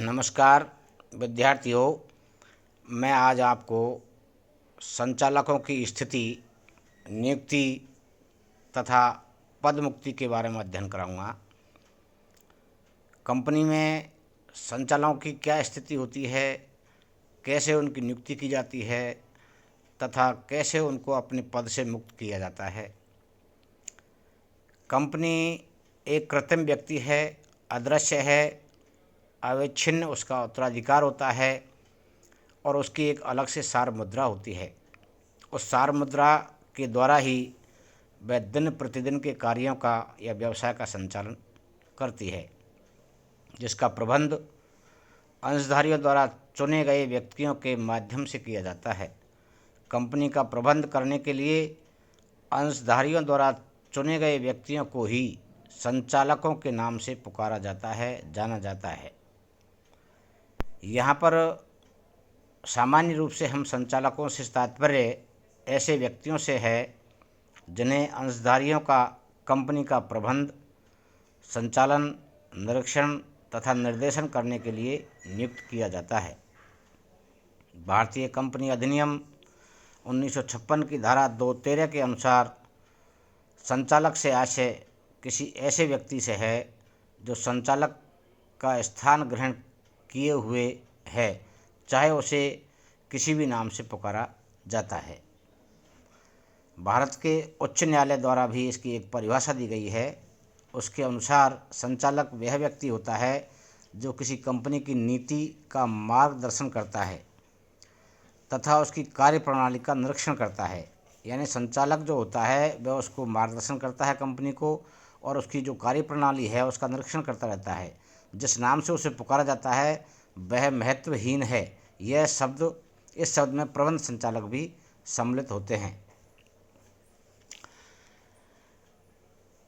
नमस्कार विद्यार्थियों, मैं आज आपको संचालकों की स्थिति, नियुक्ति तथा पदमुक्ति के बारे में अध्ययन कराऊंगा। कंपनी में संचालकों की क्या स्थिति होती है, कैसे उनकी नियुक्ति की जाती है तथा कैसे उनको अपने पद से मुक्त किया जाता है। कंपनी एक कृत्रिम व्यक्ति है, अदृश्य है, अविच्छिन्न उसका उत्तराधिकार होता है और उसकी एक अलग से सार मुद्रा होती है। उस सार मुद्रा के द्वारा ही वह दिन प्रतिदिन के कार्यों का या व्यवसाय का संचालन करती है, जिसका प्रबंध अंशधारियों द्वारा चुने गए व्यक्तियों के माध्यम से किया जाता है। कंपनी का प्रबंध करने के लिए अंशधारियों द्वारा चुने गए व्यक्तियों को ही संचालकों के नाम से पुकारा जाता है, जाना जाता है। यहाँ पर सामान्य रूप से हम संचालकों से तात्पर्य ऐसे व्यक्तियों से है जिन्हें अंशधारियों का कंपनी का प्रबंध, संचालन, निरीक्षण तथा निर्देशन करने के लिए नियुक्त किया जाता है। भारतीय कंपनी अधिनियम 1956 की धारा 213 के अनुसार संचालक से आशय किसी ऐसे व्यक्ति से है जो संचालक का स्थान ग्रहण किए हुए है, चाहे उसे किसी भी नाम से पुकारा जाता है। भारत के उच्च न्यायालय द्वारा भी इसकी एक परिभाषा दी गई है। उसके अनुसार संचालक वह व्यक्ति होता है जो किसी कंपनी की नीति का मार्गदर्शन करता है तथा उसकी कार्यप्रणाली का निरीक्षण करता है। यानी संचालक जो होता है वह उसको मार्गदर्शन करता है कंपनी को, और उसकी जो कार्यप्रणाली है उसका निरीक्षण करता रहता है। जिस नाम से उसे पुकारा जाता है वह महत्वहीन है। यह शब्द, इस शब्द में प्रबंध संचालक भी सम्मिलित होते हैं।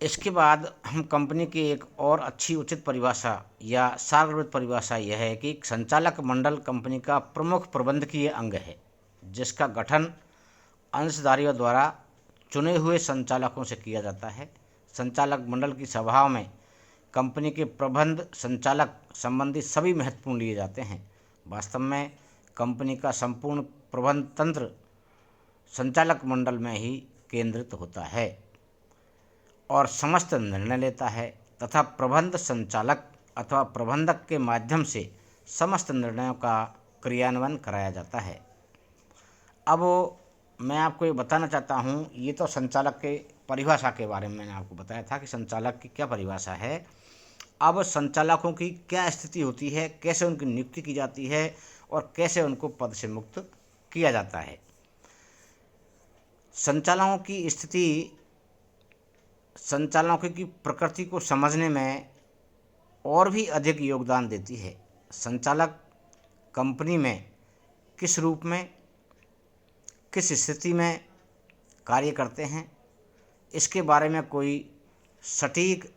इसके बाद हम कंपनी की एक और अच्छी उचित परिभाषा या सारगर्भित परिभाषा यह है कि संचालक मंडल कंपनी का प्रमुख प्रबंधकीय अंग है, जिसका गठन अंशधारियों द्वारा चुने हुए संचालकों से किया जाता है। संचालक मंडल की सभाओं में कंपनी के प्रबंध संचालक संबंधी सभी महत्वपूर्ण लिए जाते हैं। वास्तव में कंपनी का संपूर्ण प्रबंध तंत्र संचालक मंडल में ही केंद्रित होता है और समस्त निर्णय लेता है तथा प्रबंध संचालक अथवा प्रबंधक के माध्यम से समस्त निर्णयों का क्रियान्वयन कराया जाता है। अब मैं आपको ये बताना चाहता हूँ, ये तो संचालक के परिभाषा के बारे में मैंने आपको बताया था कि संचालक की क्या परिभाषा है। अब संचालकों की क्या स्थिति होती है, कैसे उनकी नियुक्ति की जाती है और कैसे उनको पद से मुक्त किया जाता है। संचालकों की स्थिति संचालकों की प्रकृति को समझने में और भी अधिक योगदान देती है। संचालक कंपनी में किस रूप में, किस स्थिति में कार्य करते हैं, इसके बारे में कोई सटीक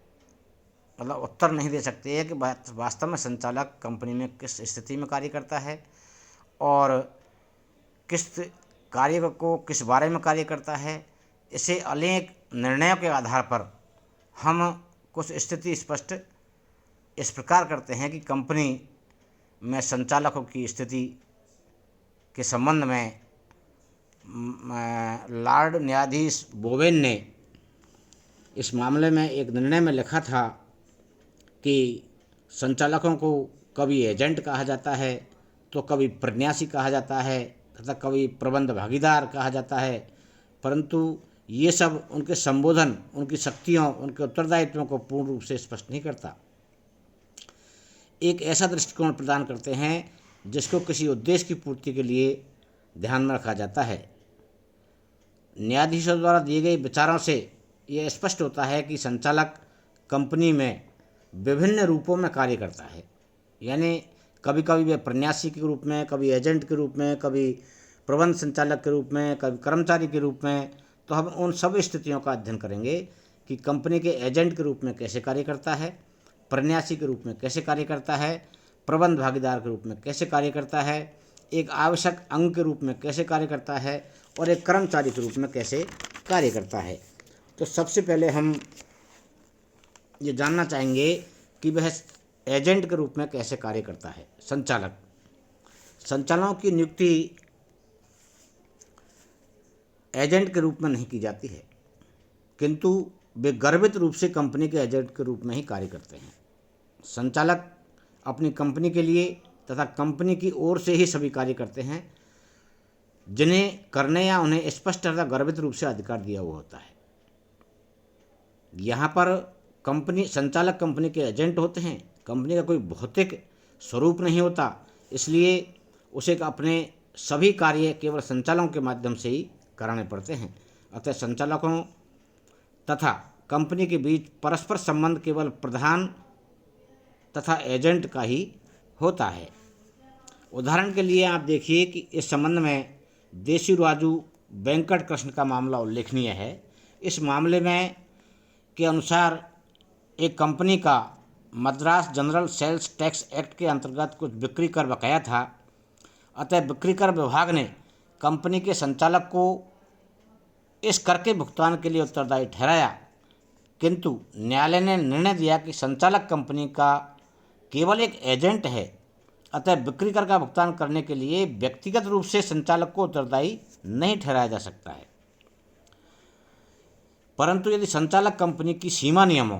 उत्तर नहीं दे सकते हैं कि वास्तव में संचालक कंपनी में किस स्थिति में कार्य करता है और किस कार्य को किस बारे में कार्य करता है। इसे अनेक निर्णयों के आधार पर हम कुछ स्थिति स्पष्ट इस प्रकार करते हैं कि कंपनी में संचालकों की स्थिति के संबंध में लॉर्ड न्यायाधीश बोवेन ने इस मामले में एक निर्णय में लिखा था कि संचालकों को कभी एजेंट कहा जाता है, तो कभी प्रन्यासी कहा जाता है तथा कभी प्रबंध भागीदार कहा जाता है, परंतु ये सब उनके संबोधन, उनकी शक्तियों, उनके उत्तरदायित्वों को पूर्ण रूप से स्पष्ट नहीं करता। एक ऐसा दृष्टिकोण प्रदान करते हैं जिसको किसी उद्देश्य की पूर्ति के लिए ध्यान में रखा जाता है। न्यायाधीशों द्वारा दिए गए विचारों से यह स्पष्ट होता है कि संचालक कंपनी में विभिन्न रूपों में कार्य करता है। यानी कभी कभी वह प्रन्यासी के रूप में, कभी एजेंट के रूप में, कभी प्रबंध संचालक के रूप में, कभी कर्मचारी के रूप में। तो हम उन सब स्थितियों का अध्ययन करेंगे कि कंपनी के एजेंट के रूप में कैसे कार्य करता है, प्रन्यासी के रूप में कैसे कार्य करता है, प्रबंध भागीदार के रूप में कैसे कार्य करता है, एक आवश्यक अंग के रूप में कैसे कार्य करता है और एक कर्मचारी के रूप में कैसे कार्य करता है। तो सबसे पहले हम ये जानना चाहेंगे कि वह एजेंट के रूप में कैसे कार्य करता है। संचालक, संचालकों की नियुक्ति एजेंट के रूप में नहीं की जाती है, किंतु वे गर्भित रूप से कंपनी के एजेंट के रूप में ही कार्य करते हैं। संचालक अपनी कंपनी के लिए तथा कंपनी की ओर से ही सभी कार्य करते हैं जिन्हें करने या उन्हें स्पष्ट तथा गर्भित रूप से अधिकार दिया हुआ होता है। यहाँ पर संचालक कंपनी के एजेंट होते हैं। कंपनी का कोई भौतिक स्वरूप नहीं होता, इसलिए उसे अपने सभी कार्य केवल संचालकों के माध्यम से ही कराने पड़ते हैं। अतः संचालकों तथा कंपनी के बीच परस्पर संबंध केवल प्रधान तथा एजेंट का ही होता है। उदाहरण के लिए आप देखिए कि इस संबंध में देशीराजू वेंकट कृष्ण का मामला उल्लेखनीय है। इस मामले में के अनुसार एक कंपनी का Madras general sales tax act के अंतर्गत कुछ बिक्री कर बकाया था। अतः बिक्री कर विभाग ने कंपनी के संचालक को इस कर के भुगतान के लिए उत्तरदायी ठहराया, किंतु न्यायालय ने निर्णय दिया कि संचालक कंपनी का केवल एक एजेंट है। अतः बिक्री कर का भुगतान करने के लिए व्यक्तिगत रूप से संचालक को उत्तरदायी नहीं ठहराया जा सकता है। परंतु यदि संचालक कंपनी की सीमा नियमों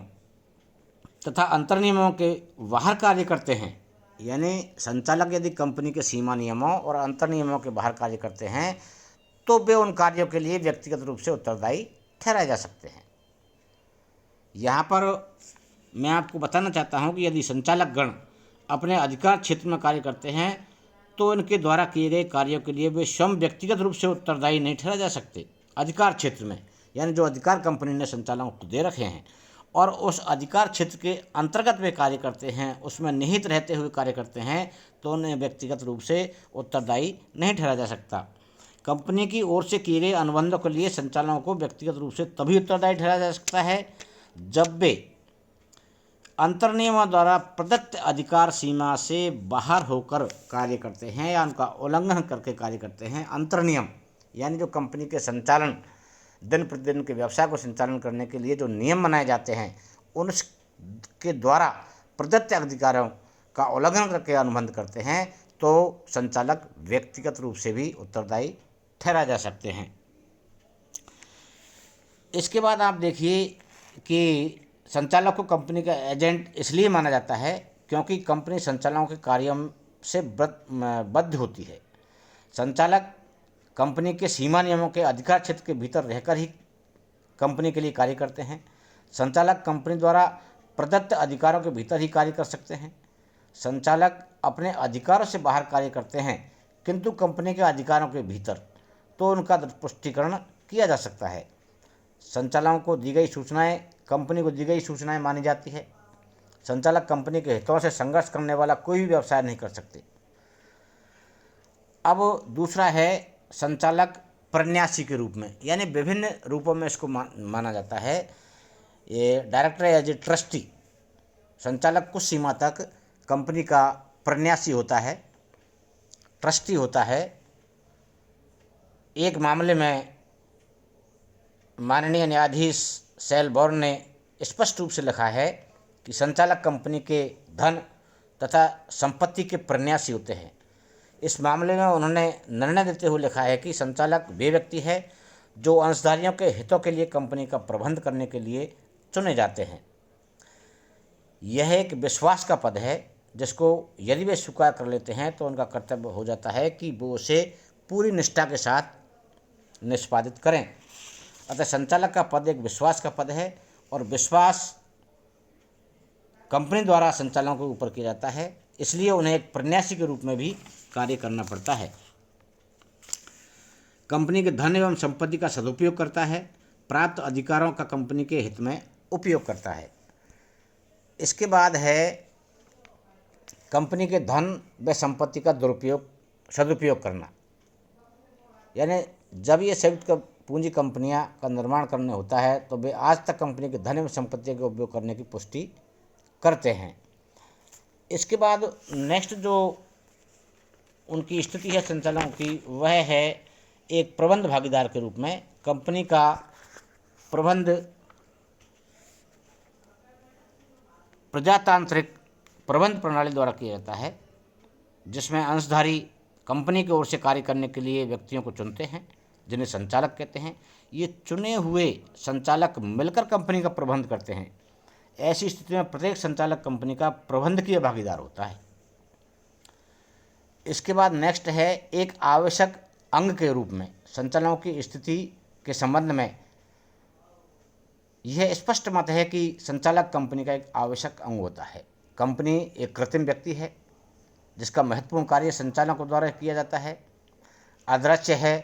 तथा अंतर नियमों के बाहर कार्य करते हैं, यानी संचालक यदि कंपनी के सीमा नियमों और अंतर नियमों के बाहर कार्य करते हैं तो वे उन कार्यों के लिए व्यक्तिगत रूप से उत्तरदायी ठहराए जा सकते हैं। यहाँ पर मैं आपको बताना चाहता हूँ कि यदि संचालक गण अपने अधिकार क्षेत्र में कार्य करते हैं तो इनके द्वारा किए गए कार्यों के लिए वे स्वयं व्यक्तिगत रूप से उत्तरदायी नहीं ठहराए जा सकते। अधिकार क्षेत्र में, यानी जो अधिकार कंपनी ने संचालकों को दे रखे हैं और उस अधिकार क्षेत्र के अंतर्गत वे कार्य करते हैं, उसमें निहित रहते हुए कार्य करते हैं, तो उन्हें व्यक्तिगत रूप से उत्तरदायी नहीं ठहराया जा सकता। कंपनी की ओर से किए गए अनुबंधों के लिए संचालकों को व्यक्तिगत रूप से तभी उत्तरदायी ठहराया जा सकता है जब वे अंतर नियमों द्वारा प्रदत्त अधिकार सीमा से बाहर होकर कार्य करते हैं या उनका उल्लंघन करके कार्य करते हैं। अंतर नियम यानी जो कंपनी के संचालन दिन प्रतिदिन के व्यवसाय को संचालन करने के लिए जो नियम बनाए जाते हैं, उनके द्वारा प्रदत्त अधिकारों का उल्लंघन करके अनुबंध करते हैं तो संचालक व्यक्तिगत रूप से भी उत्तरदायी ठहरा जा सकते हैं। इसके बाद आप देखिए कि संचालक को कंपनी का एजेंट इसलिए माना जाता है क्योंकि कंपनी संचालकों के कार्यों से बद्ध होती है। संचालक कंपनी के सीमा नियमों के अधिकार क्षेत्र के भीतर रहकर ही कंपनी के लिए कार्य करते हैं। संचालक कंपनी द्वारा प्रदत्त अधिकारों के भीतर ही कार्य कर सकते हैं। संचालक अपने अधिकारों से बाहर कार्य करते हैं किंतु कंपनी के अधिकारों के भीतर, तो उनका पुष्टिकरण किया जा सकता है। संचालकों को दी गई सूचनाएं कंपनी को दी गई सूचनाएं मानी जाती है। संचालक कंपनी के हितों से संघर्ष करने वाला कोई भी व्यवसाय नहीं कर सकते। अब दूसरा है संचालक प्रन्यासी के रूप में, यानी विभिन्न रूपों में इसको माना जाता है। ये डायरेक्टर एज ए ट्रस्टी, संचालक कुछ सीमा तक कंपनी का प्रन्यासी होता है, ट्रस्टी होता है। एक मामले में माननीय न्यायाधीश सेलबॉर्न ने स्पष्ट रूप से लिखा है कि संचालक कंपनी के धन तथा संपत्ति के प्रन्यासी होते हैं। इस मामले में उन्होंने निर्णय देते हुए लिखा है कि संचालक वे व्यक्ति है जो अंशधारियों के हितों के लिए कंपनी का प्रबंध करने के लिए चुने जाते हैं। यह एक विश्वास का पद है जिसको यदि वे स्वीकार कर लेते हैं तो उनका कर्तव्य हो जाता है कि वो उसे पूरी निष्ठा के साथ निष्पादित करें। अतः संचालक का पद एक विश्वास का पद है और विश्वास कंपनी द्वारा संचालकों के ऊपर किया जाता है, इसलिए उन्हें एक प्रन्यासी के रूप में भी कार्य करना पड़ता है। कंपनी के धन एवं संपत्ति का सदुपयोग करता है, प्राप्त अधिकारों का कंपनी के हित में उपयोग करता है। इसके बाद है कंपनी के धन व संपत्ति का सदुपयोग करना, यानी जब ये संयुक्त पूंजी कंपनियां का निर्माण करने होता है तो वे आज तक कंपनी के धन एवं संपत्ति का उपयोग करने की पुष्टि करते हैं। इसके बाद नेक्स्ट जो उनकी स्थिति है संचालकों की, वह है एक प्रबंध भागीदार के रूप में। कंपनी का प्रबंध प्रजातांत्रिक प्रबंध प्रणाली द्वारा किया जाता है, जिसमें अंशधारी कंपनी की ओर से कार्य करने के लिए व्यक्तियों को चुनते हैं, जिन्हें संचालक कहते हैं। ये चुने हुए संचालक मिलकर कंपनी का प्रबंध करते हैं। ऐसी स्थिति में प्रत्येक संचालक कंपनी का प्रबंधकीय भागीदार होता है। इसके बाद नेक्स्ट है, एक आवश्यक अंग के रूप में संचालकों की स्थिति के संबंध में यह स्पष्ट मत है कि संचालक कंपनी का एक आवश्यक अंग होता है। कंपनी एक कृत्रिम व्यक्ति है जिसका महत्वपूर्ण कार्य संचालकों द्वारा किया जाता है। अदृश्य है,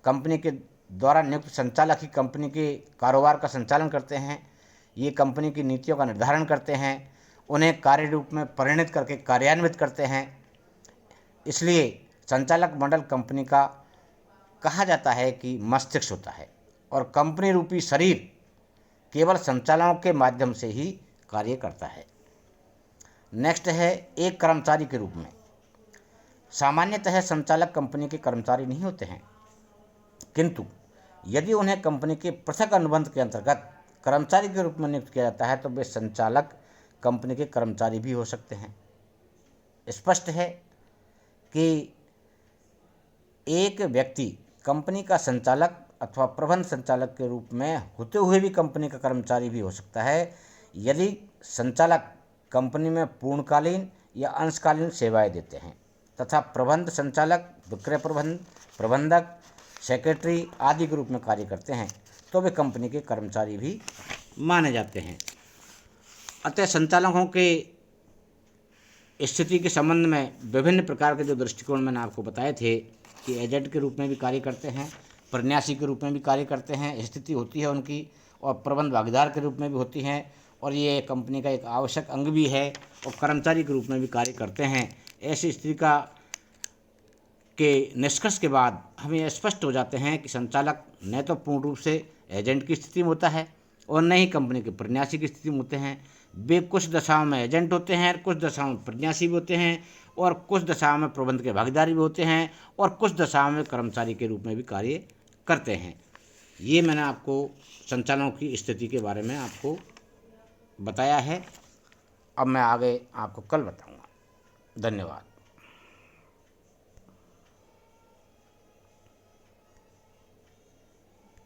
कंपनी के द्वारा नियुक्त संचालक ही कंपनी के कारोबार का संचालन करते हैं। ये कंपनी की नीतियों का निर्धारण करते हैं, उन्हें कार्य रूप में परिणत करके कार्यान्वित करते हैं। इसलिए संचालक मंडल कंपनी का कहा जाता है कि मस्तिष्क होता है, और कंपनी रूपी शरीर केवल संचालकों के माध्यम से ही कार्य करता है। नेक्स्ट है, एक कर्मचारी के रूप में। सामान्यतः संचालक कंपनी के कर्मचारी नहीं होते हैं, किंतु यदि उन्हें कंपनी के पृथक अनुबंध के अंतर्गत कर्मचारी के रूप में नियुक्त किया जाता है तो वे संचालक कंपनी के कर्मचारी भी हो सकते हैं। स्पष्ट है कि एक व्यक्ति कंपनी का संचालक अथवा प्रबंध संचालक के रूप में होते हुए भी कंपनी का कर्मचारी भी हो सकता है, यदि संचालक कंपनी में पूर्णकालीन या अंशकालीन सेवाएं देते हैं तथा प्रबंध संचालक विक्रय प्रबंधक, सेक्रेटरी आदि के रूप में कार्य करते हैं, तो वे कंपनी के कर्मचारी भी माने जाते हैं। अतः संचालकों के स्थिति के संबंध में विभिन्न प्रकार के जो दृष्टिकोण मैंने आपको बताए थे कि एजेंट के रूप में भी कार्य करते हैं, प्रन्यासी के रूप में भी कार्य करते हैं, स्थिति होती है उनकी, और प्रबंध भागीदार के रूप में भी होती हैं, और ये कंपनी का एक आवश्यक अंग भी है, और कर्मचारी के रूप में भी कार्य करते हैं। ऐसी स्थिति के निष्कर्ष के बाद हमें यह स्पष्ट हो जाते हैं कि संचालक न तो पूर्ण रूप से एजेंट की स्थिति में होता है और न ही कंपनी के प्रन्यासी की स्थिति में होते हैं। वे कुछ दशाओं में एजेंट होते हैं, कुछ दशाओं में प्रन्यासी भी होते हैं, और कुछ दशाओं में प्रबंध के भागीदारी भी होते हैं, और कुछ दशाओं में कर्मचारी के रूप में भी कार्य करते हैं। ये मैंने आपको संचालकों की स्थिति के बारे में आपको बताया है। अब मैं आगे आपको कल बताऊंगा। धन्यवाद।